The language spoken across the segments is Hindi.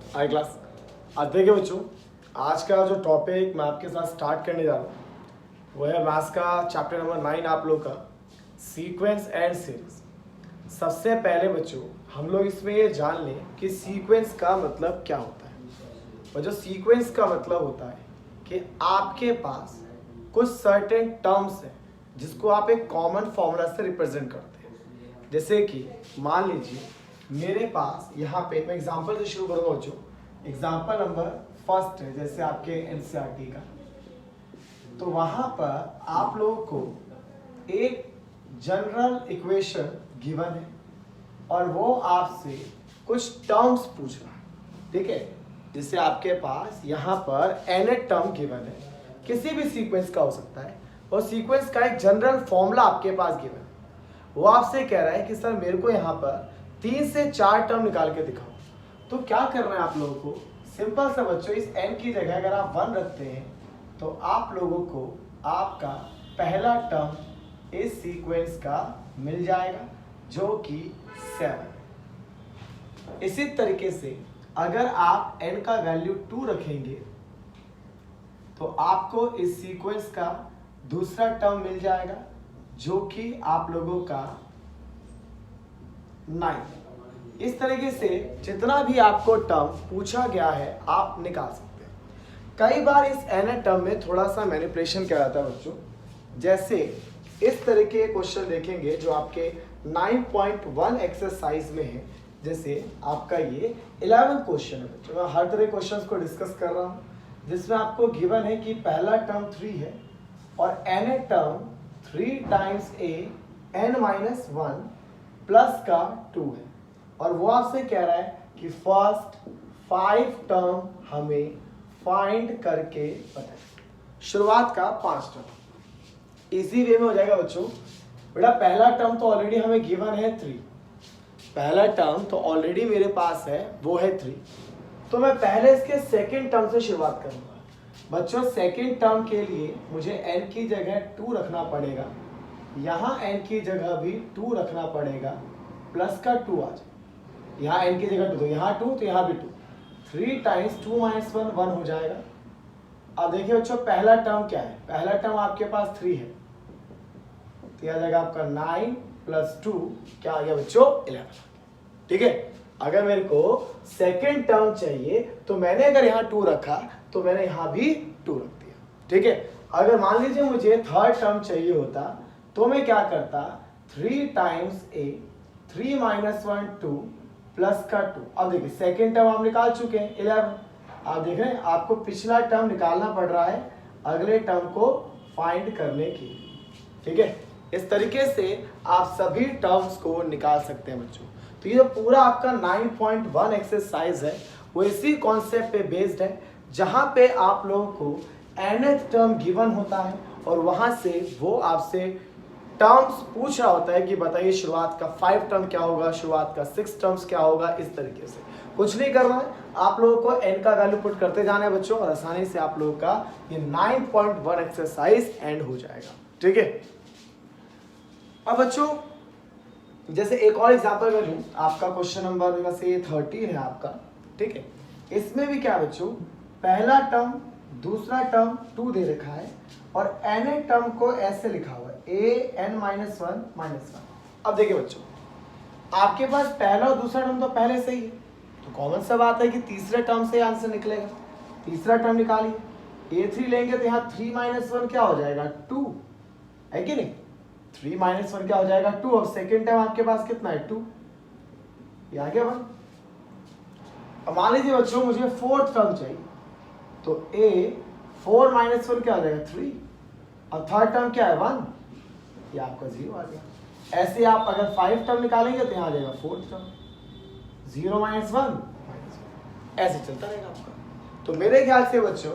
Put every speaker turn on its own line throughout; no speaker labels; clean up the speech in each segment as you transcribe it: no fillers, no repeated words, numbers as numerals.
High class. आज देखिए बच्चों, आज का जो टॉपिक मैं आपके साथ स्टार्ट करने जा रहा हूँ वो है मैथ्स का चैप्टर नंबर 9 आप लोग का सीक्वेंस एंड सीरीज। सबसे पहले बच्चों हम लोग इसमें ये जान लें कि सीक्वेंस का मतलब क्या होता है। और जो सीक्वेंस का मतलब होता है कि आपके पास कुछ सर्टेन टर्म्स हैं जिसको आप एक कॉमन फॉर्मूला से रिप्रेजेंट करते हैं। जैसे कि मान लीजिए मेरे पास यहाँ पे, मैं एग्जांपल से शुरू करूँगा बच्चों। एग्जांपल नंबर फर्स्ट है जैसे आपके एनसीईआरटी का, तो वहाँ पर आप लोगों को एक जनरल इक्वेशन गिवन है और वो आपसे कुछ टर्म्स पूछ रहा है, ठीक है। जैसे आपके पास यहाँ पर n टर्म गिवन है, किसी भी सीक्वेंस का हो सकता है, और सीक्वेंस का एक जनरल फॉर्मूला आपके पास गिवन है। वो आपसे कह रहा है कि सर मेरे को यहाँ पर 3 से 4 टर्म निकाल के दिखाओ। तो क्या करना है आप लोगों को, सिंपल सा बच्चों, इस n की जगह अगर आप 1 रखते हैं तो आप लोगों को आपका पहला टर्म इस सीक्वेंस का मिल जाएगा जो कि 7। इसी तरीके से अगर आप n का वैल्यू 2 रखेंगे तो आपको इस सीक्वेंस का दूसरा टर्म मिल जाएगा जो कि आप लोगों का 9। इस तरीके से जितना भी आपको टर्म पूछा गया है आप निकाल सकते हैं। कई बार इस n टर्म में थोड़ा सा मैनिपुलेशन किया जाता है बच्चों। जैसे इस तरह के क्वेश्चन देखेंगे जो आपके 9.1 एक्सरसाइज में है। जैसे आपका ये 11 क्वेश्चन है बच्चों। मैं हर तरह के क्वेश्चंस को डिस्कस कर रहा हूँ जिसमें आपको गिवन है कि पहला टर्म 3 है और n term 3 times a n-1 plus का 2 है, और वो आपसे कह रहा है कि फर्स्ट 5 टर्म हमें फाइंड करके बताएं। शुरुआत का 5 टर्म इजी वे में हो जाएगा बच्चों। बेटा पहला टर्म तो ऑलरेडी हमें गिवन है 3, पहला टर्म तो ऑलरेडी मेरे पास है वो है 3, तो मैं पहले इसके सेकेंड टर्म से शुरुआत करूंगा। बच्चों सेकेंड टर्म के लिए मुझे n की जगह 2 रखना पड़ेगा, यहाँ n की जगह भी 2 रखना पड़ेगा, प्लस का 2 आ जाए। यहाँ n की जगह 2 तो यहाँ 2 तो यहाँ भी 2, 3 टाइम्स 2 माइनस 1 1 हो जाएगा। अब देखिए बच्चों पहला टर्म क्या है, पहला टर्म आपके पास 3 है तो यह आ जाएगा आपका 9 प्लस 2 क्या आ गया बच्चों 11। ठीक है। अगर मेरे को सेकेंड टर्म चाहिए तो मैंने अगर यहाँ 2 रखा तो मैंने यहाँ भी 2 रख दिया। ठीक है। अगर मान लीजिए मुझे थर्ड टर्म चाहिए होता तो मैं क्या करता, 3 टाइम्स a 3 माइनस 1 2 प्लस का 2। अब देखिए सेकेंड टर्म आप निकाल चुके हैं 11। आप देख रहे हैं आपको पिछला टर्म निकालना पड़ रहा है अगले टर्म को फाइंड करने के लिए। ठीक है। इस तरीके से आप सभी टर्म्स को निकाल सकते हैं बच्चों। तो ये जो पूरा आपका 9.1 एक्सरसाइज है वो इसी कॉन्सेप्ट पे बेस्ड है जहां पे आप लोगों को nth टर्म गिवन होता है और वहां से वो आपसे टर्म्स पूछ रहा होता है कि बताइए शुरुआत का 5 टर्म क्या होगा, शुरुआत का 6 टर्म्स क्या होगा। इस तरीके से कुछ नहीं करना है, आप लोगों को n का वैल्यू पुट करते जाना है बच्चों, और आसानी से आप लोगों का ये 9.1 एक्सरसाइज एंड हो जाएगा। ठीक है। अब बच्चों जैसे एक और एग्जांपल मैं लूं, आपका क्वेश्चन नंबर वैसे 13 है आपका। ठीक है। इसमें भी क्या बच्चों, पहला टर्म दूसरा टर्म 2 दे रखा है और n टर्म को ऐसे लिखा हुआ है a(n-1 - 1)। अब देखिए बच्चों आपके पास पहला और दूसरा टर्म तो पहले से ही है, तो कॉमन सा बात है कि तीसरे टर्म से आंसर निकलेगा। तीसरा टर्म निकालिए, a3 लेंगे तो यहाँ 3 - 1 क्या हो जाएगा 2 है कि नहीं। 3 - 1 क्या हो जाएगा 2, और सेकेंड टर्म आपके पास कितना है 2, ये आ गया 1। अब मान लीजिए बच्चों मुझे फोर्थ टर्म चाहिए तो a 4 - 1 क्या हो जाएगा 3, और थर्ड टर्म क्या है 1, ये आपका 0 आ गया। ऐसे आप अगर 5 टर्म निकालेंगे तो यहाँ आ जाएगा फोर्थ टर्म 0 - 1 -1, ऐसे चलता रहेगा आपका। तो मेरे ख्याल से बच्चों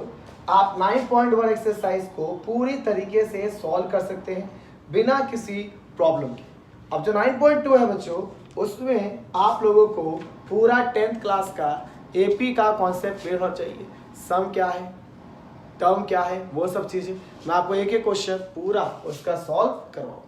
आप 9.1 एक्सरसाइज को पूरी तरीके से सॉल्व कर सकते हैं बिना किसी प्रॉब्लम के। अब जो 9.2 है बच्चों उसमें आप लोगों को पूरा 10th क्लास का एपी का कॉन्सेप्ट क्लियर होना चाहिए। सम क्या है, टर्म क्या है, वो सब चीज़ें मैं आपको एक एक क्वेश्चन पूरा उसका सॉल्व करवाऊँ।